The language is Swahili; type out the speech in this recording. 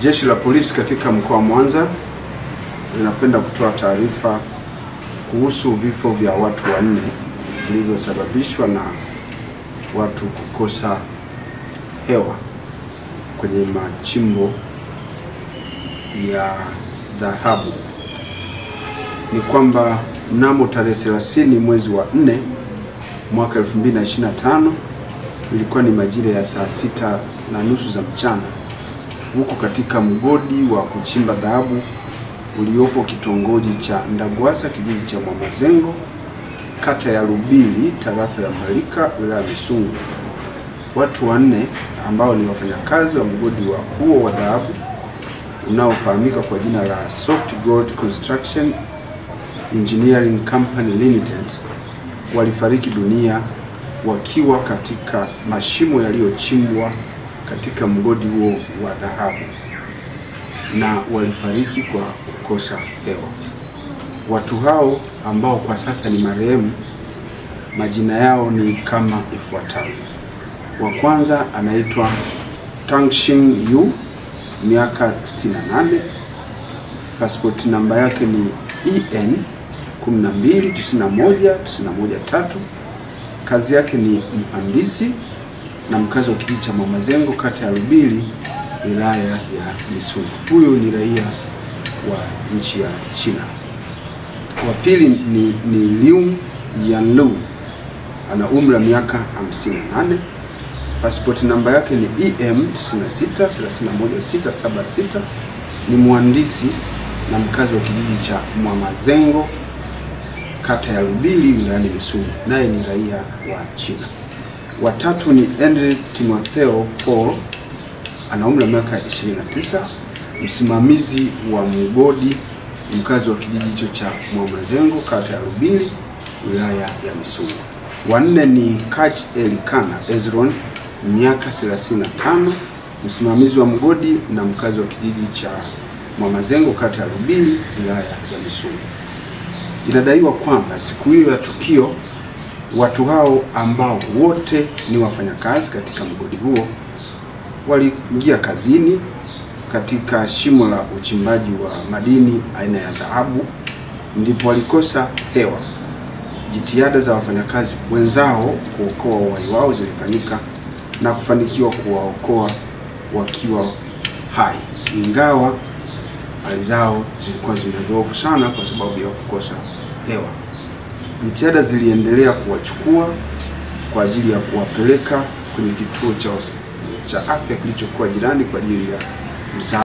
Jeshi la polisi katika mkoa wa Mwanza linapenda kutoa taarifa kuhusu vifo vya watu 4 vilivyosababishwa na watu kukosa hewa kwenye machimbo ya dhahabu. Ni kwamba mnamo tarehe 30 mwezi wa 4 mwaka 2025 ilikuwa ni majira ya saa 6:30 za mchana, huko katika mgodi wa kuchimba dhahabu uliopo kitongoji cha Ndagwasa, kijiji cha Mwamazengo, kata ya Lubili, tarafa ya Mbalika, wilaya ya Misungwi. Watu 4 ambao ni wafanyakazi wa mgodi wa huo wa dhahabu unaofahamika kwa jina la Soft Gold Construction Engineering Company Limited walifariki dunia wakiwa katika mashimo yaliyochimbwa katika mgodi huo wa dhahabu, na walifariki kwa kukosa hewa. Watu hao ambao kwa sasa ni marehemu, majina yao ni kama ifuatavyo. Wa kwanza anaitwa Tangxing Yu, miaka 68, passport namba yake ni EN 1291913. Kazi yake ni mhandisi na mkazi wa kijiji cha Mwamazengo, kata ya Lubili, wilaya ya Misungwi. Huyu ni raia wa nchi ya China. Wa pili ni Liu Yanlu, ana umri wa miaka 58, passport namba yake ni EM 9631676, ni mhandisi na mkazi wa kijiji cha Mwamazengo, kata ya Lubili, wilaya ya Misungwi, naye ni raia wa China. Watatu ni Andre Timotheo Paul, ana umri wa miaka 29, msimamizi wa mgodi, mkazi wa kijiji hicho cha Mwamazengo, kata ya Lubili, wilaya ya Misungwi. Wanne ni Kaj Elikana Ezron, miaka 35, msimamizi wa mgodi na mkazi wa kijiji cha Mwamazengo, kata ya Lubili, wilaya ya Misungwi. Inadaiwa kwamba siku hiyo ya tukio watu hao ambao wote ni wafanyakazi katika mgodi huo waliingia kazini katika shimo la uchimbaji wa madini aina ya dhahabu, ndipo walikosa hewa. Jitihada za wafanyakazi wenzao kuokoa uhai wao zilifanyika na kufanikiwa kuwaokoa wakiwa hai, ingawa hali zao zilikuwa zimedhoofu sana kwa sababu ya kukosa hewa. Jitihada ziliendelea kuwachukua kwa ajili ya kuwapeleka kwenye kituo cha afya kilichokuwa jirani kwa ajili ya msaada.